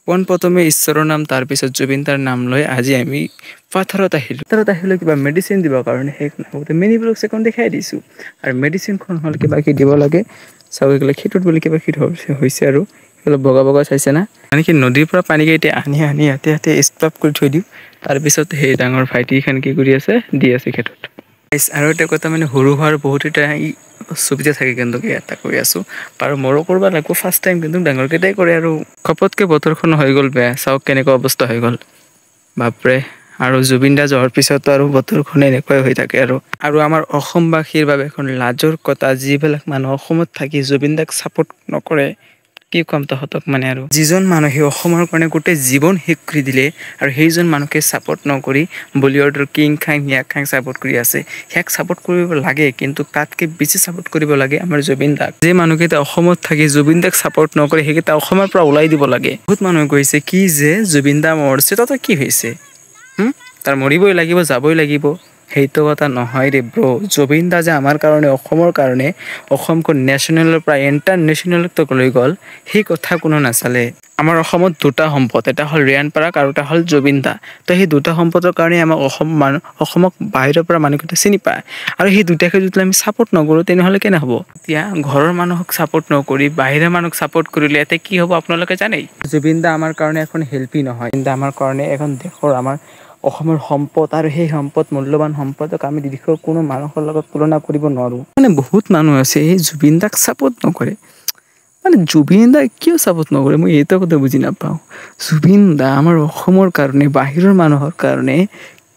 পোনপ্ৰথমে ঈশ্বৰৰ নাম তাৰপিছত জুবিন দাৰ নাম লৈ আজি আমি পাথাৰত আহিলোঁ কিবা মেডিচিন দিবৰ কাৰণে সেই মিনি ব্লগ চেকন দেখাই দিছোঁ আৰু মেডিচিনখন হ'ল কিবা কি দিব লাগে চাব গ'লে সেইটোত বুলি কিবা কি হৈছে আৰু অলপ বগা বগা চাইছে না মানে কি নদীৰ পৰা পানী এতিয়া আনি ইয়াতে ষ্টপ কৰি থৈ দিওঁ তাৰপিছত সেই ডাঙৰ ভাইটিখন কি কৰি আছে দি আছে ক্ষেত্ৰত আৰু এটা কথা মানে সৰু হোৱাৰ বহুত এটা সুবিধা থাকে কিন্তু এটা কৰি আছোঁ আৰু মোৰো কৰিব লাগিব ফাৰ্ষ্ট টাইম কিন্তু ডাঙৰকেইটাই কৰে আৰু ঘপতকে বতৰখন হৈ গ'ল বেয়া চাওক কেনেকুৱা অৱস্থা হৈ গ'ল বাপৰে আৰু জুবিন দা যোৱাৰ পিছতো আৰু বতৰখন এনেকুৱাই হৈ থাকে আৰু আমাৰ অসমবাসীৰ বাবে এখন লাজৰ কথা যিবিলাক মানুহ অসমত থাকি জুবিন দাক ছাপোৰ্ট নকৰে কি ক'ম তহঁতক মানে আৰু যিজন মানুহে অসমৰ কাৰণে গোটেই জীৱন শেষ কৰি দিলে আৰু সেইজন মানুহকে ছাপোৰ্ট নকৰি বলিউডৰ কিং খান হিয়াক খান ছাপোৰ্ট কৰি আছে সিয়াক ছাপোৰ্ট কৰিব লাগে কিন্তু তাতকে বেছি ছাপোৰ্ট কৰিব লাগে আমাৰ জুবিন দাক যে মানুহকেইটা অসমত থাকি জুবিন দাক ছাপোৰ্ট নকৰে সেইকেইটা অসমৰ পৰা ওলাই দিব লাগে বহুত মানুহে কৈছে কি যে জুবিন দা মৰিছে তাতো কি হৈছে তাৰ মৰিবই লাগিব যাবই লাগিব সেইটো কথা নহয় ৰে ব্ৰ জুবিন দা যে আমাৰ কাৰণে অসমৰ কাৰণে অসমখন নেশ্যনেলৰ পৰা ইণ্টাৰনেশ্যনেলক লৈ গ'ল সেই কথা কোনো নাচালে আমাৰ অসমত দুটা সম্পদ এটা হ'ল ৰিয়ান পৰাগ আৰু এটা হ'ল জুবিন দা তো সেই দুটা সম্পদৰ কাৰণে আমাক অসমক বাহিৰৰ পৰা মানুহকেইটা চিনি পায় আৰু সেই দুটাকে যদি আমি ছাপোৰ্ট নকৰোঁ তেনেহ'লে কেনে হ'ব এতিয়া ঘৰৰ মানুহক ছাপোৰ্ট নকৰি বাহিৰা মানুহক ছাপোৰ্ট কৰিলে ইয়াতে কি হ'ব আপোনালোকে জানেই জুবিন দা আমাৰ কাৰণে এখন শিল্পী নহয় কিন্তু আমাৰ কাৰণে এখন দেশৰ আমাৰ অসমৰ সম্পদ আৰু সেই সম্পদ মূল্যৱান সম্পদক আমি দেশৰ কোনো মানুহৰ লগত তুলনা কৰিব নোৱাৰোঁ মানে বহুত মানুহ আছে এই জুবিন দাক ছাপোৰ্ট নকৰে মানে জুবিন দা কিয় ছাপোৰ্ট নকৰে মই এইটো কথা বুজি নাপাওঁ জুবিন দা আমাৰ অসমৰ কাৰণে বাহিৰৰ মানুহৰ কাৰণে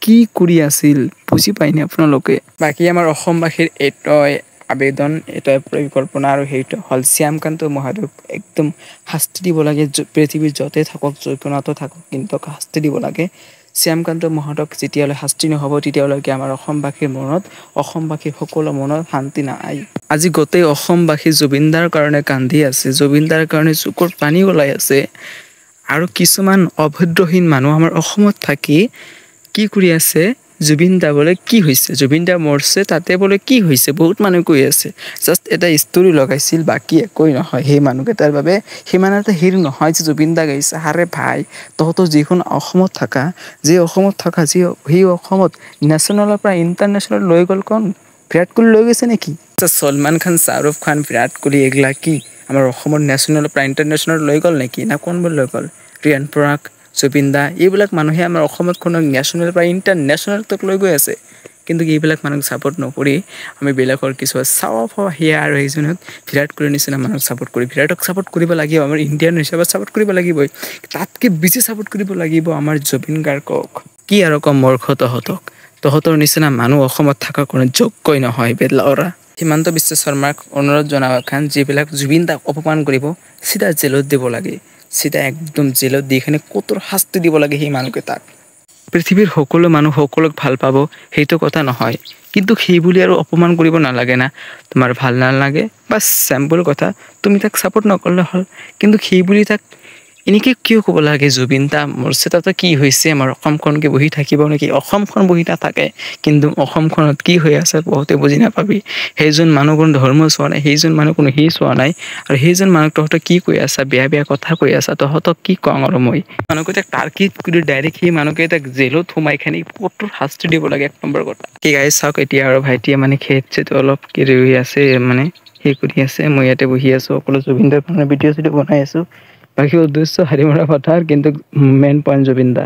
কি কৰি আছিল বুজি পায়নে আপোনালোকে বাকী আমাৰ অসমবাসীৰ এইটোৱে আবেদন এইটোৱে পৰিকল্পনা আৰু সেইটো হ'ল শ্যামকান্ত মহাদেৱক একদম শাস্তি দিব লাগে পৃথিৱীৰ য'তে থাকক য'তে থাকক কিন্তু শাস্তি দিব লাগে শ্যামকান্ত মহাদেৱক যেতিয়ালৈ শাস্তি নহ'ব তেতিয়ালৈকে আমাৰ অসমবাসীৰ সকলো মনত শান্তি নাই আজি গোটেই অসমবাসী জুবিন দাৰ কাৰণে কান্দি আছে জুবিন দাৰ কাৰণে চকুৰ পানী ওলাই আছে আৰু কিছুমান অভদ্ৰহীন মানুহ আমাৰ অসমত থাকি কি কৰি আছে জুবিন দা বোলে কি হৈছে জুবিন দা মৰিছে তাতে বোলে কি হৈছে বহুত মানুহ কৈ আছে জাষ্ট এটা ষ্টৰি লগাইছিল বাকী একোৱেই নহয় সেই মানুহকেইটাৰ বাবে সিমান এটা হিৰ নহয় যে জুবিন দা গাইছে আৰে ভাই তহঁতৰ যিখন অসমত থকা সেই অসমত নেশ্যনেলৰ পৰা ইণ্টাৰনেশ্যনেল লৈ গ'ল কোন বিৰাট কোহলি লৈ গৈছে নেকি সলমান খান শ্বাহৰুখ খান বিৰাট কোহলি এইগিলা কি আমাৰ অসমৰ নেশ্যনেলৰ পৰা ইণ্টাৰনেশ্যনেল লৈ গ'ল নেকি না কোনবোৰ লৈ গ'ল ৰিয়ান পৰাগ জুবিন দা এইবিলাক মানুহে আমাৰ অসমত কোনো নেশ্যনেলৰ পৰা ইণ্টাৰনেশ্যনেল তক লৈ গৈ আছে কিন্তু এইবিলাক মানুহক ছাপোৰ্ট নকৰি আমি বেলেগৰ কিছুমান সেয়া আৰু সেইজনক বিৰাট কোহলিৰ নিচিনা মানুহক ছাপোৰ্ট কৰি বিৰাটক ছাপোৰ্ট কৰিব লাগিব আমাৰ ইণ্ডিয়ান হিচাপত ছাপোৰ্ট কৰিব লাগিবই তাতকৈ বেছি ছাপোৰ্ট কৰিব লাগিব আমাৰ জুবিন গাৰ্গক কি আৰু কম মূৰ্খ তহঁতৰ নিচিনা মানুহ অসমত থকাৰ কোনো যোগ্যই নহয় বেদলাওৰা হিমন্ত বিশ্ব শৰ্মাক অনুৰোধ জনাব খান যিবিলাক জুবিন দাক অপমান কৰিব চিধা জেলত দিব লাগে চিধা একদম জেলত দি কিনে কঠোৰ শাস্তি দিব লাগে সেই মানুহকেইটাক পৃথিৱীৰ সকলো মানুহ সকলোক ভাল পাব সেইটো কথা নহয় কিন্তু সেই বুলি আৰু অপমান কৰিব নালাগে না তোমাৰ ভাল নালাগে বাছ চিম্পল কথা তুমি তাক ছাপোৰ্ট নকৰিলে হ'ল কিন্তু সেই বুলি তাক এনেকৈ কিয় ক'ব লাগে জুবিন দা মৰিছে তাতে কি হৈছে আমাৰ অসমখনকে বহি থাকিব নেকি অসমখন বহি নাথাকে কিন্তু অসমখনত কি হৈ আছে বহুতে বুজি নাপাবি সেইজন মানুহ কোনো ধৰ্ম চোৱা নাই সেইজন মানুহ কোনো চোৱা নাই আৰু সেইজন মানুহক তহঁতক কি কৈ আছা বেয়া কথা কৈ আছা তহঁতক কি কওঁ আৰু মই মানুহকেইটাক টাৰ্গেট কৰি ডাইৰেক্ট সেই মানুহকেইটাক জেলত সোমাই খানি কঠোৰ শাস্তি দিব লাগে এক নম্বৰ কথা কি গাই চাওক এতিয়া আৰু ভাইটিয়ে মানে খেত অলপ কি ৰুই আছে মানে সেই কৰি আছে মই ইয়াতে বহি আছোঁ অকলে জুবিন দাৰ কাৰণে ভিডিঅ' বনাই আছোঁ বাকী উদ্দেশ্য হাৰি মৰা পথাৰ কিন্তু মেইন পইণ্ট জুবিন দা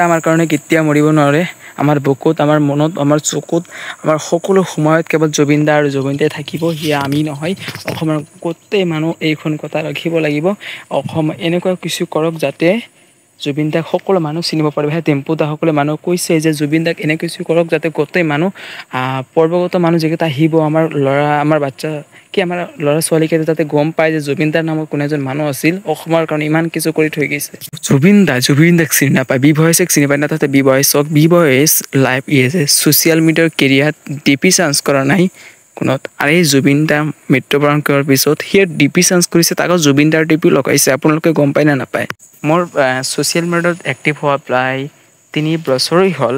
আমাৰ কাৰণে কেতিয়াও মৰিব নোৱাৰে আমাৰ বুকুত আমাৰ মনত আমাৰ চকুত আমাৰ সকলো সময়ত কেৱল জুবিন দা আৰু জুবিন দাই থাকিব সেয়া আমি নহয় অসমৰ গোটেই মানুহ এইখন কথা ৰাখিব লাগিব অসম এনেকুৱা কিছু কৰক যাতে জুবিন দাক সকলো মানুহ চিনিব পাৰিব সেই টেম্পু দাসকলে মানুহ কৈছে যে জুবিন দাক এনে কিছু কৰক যাতে গোটেই মানুহ পৰ্বগত মানুহ যিকেইটা আহিব আমাৰ ল'ৰা ছোৱালীকেইটা যাতে গম পায় যে জুবিন দাৰ নামত কোনো এজন মানুহ আছিল অসমৰ কাৰণে ইমান কিছু কৰি থৈ গৈছে জুবিন দাক চিনি নাপায় বি ভইচক চিনি পায় না তাতে বি ভইচ লাইভ ছ'চিয়েল মিডিয়াৰ কেৰিয়াৰত ডিপি চান্স কৰা নাই কোনত আৰু এই জুবিন দা মৃত্যুবৰণ কৰাৰ পিছত সেই ডিপি চান্স কৰিছে তাকো জুবিন দাৰ ডিপি লগাইছে আপোনালোকে গম পায় নে নাপায় মোৰ ছ'চিয়েল মিডিয়াত এক্টিভ হোৱা প্ৰায় 3 বছৰেই হ'ল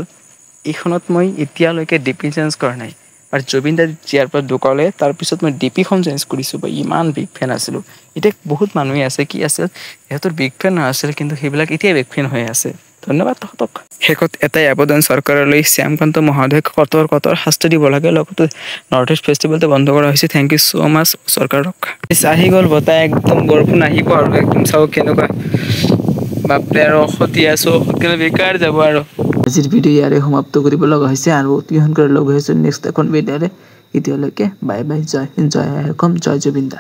এইখনত মই এতিয়ালৈকে ডিপি চেঞ্জ কৰা নাই আৰু জুবিন দা যেতিয়াৰ পৰা ঢুকালে তাৰপিছত মই ডিপিখন চেঞ্জ কৰিছোঁ বা ইমান বিগ ফেন আছিলোঁ। এতিয়া বহুত মানুহে আছে কি আছিল সিহঁতৰ বিগ ফেন নাছিল কিন্তু সেইবিলাক এতিয়া বিগ ফেন হৈ আছে। ধন্যবাদ তহঁতক। শেষত এটাই আবেদন চৰকাৰলৈ শ্যামকান্ত মহোদয়ক কঠোৰ শাস্তি দিব লাগে লগতে নৰ্থ ইষ্ট ফেষ্টিভেলটো বন্ধ কৰা হৈছে। থেংক ইউ ছ' মাছ চৰকাৰক। আহি গ'ল বতাহ একদম বৰষুণ আহিব আৰু একদম চাব কেনেকুৱা বাপৰে আৰু ঔষধ বেকাৰ যাব আৰু। আজিৰ ভিডিঅ' ইয়াৰে সমাপ্ত কৰিব লগা হৈছে আৰু অতি সোনকালে লগ হৈ আছোঁ নেক্সট এখন ভিডিঅ'ৰে। এতিয়ালৈকে বাই বাই, জয় হিন্দ, জয় অসম, জয় জুবিন দা।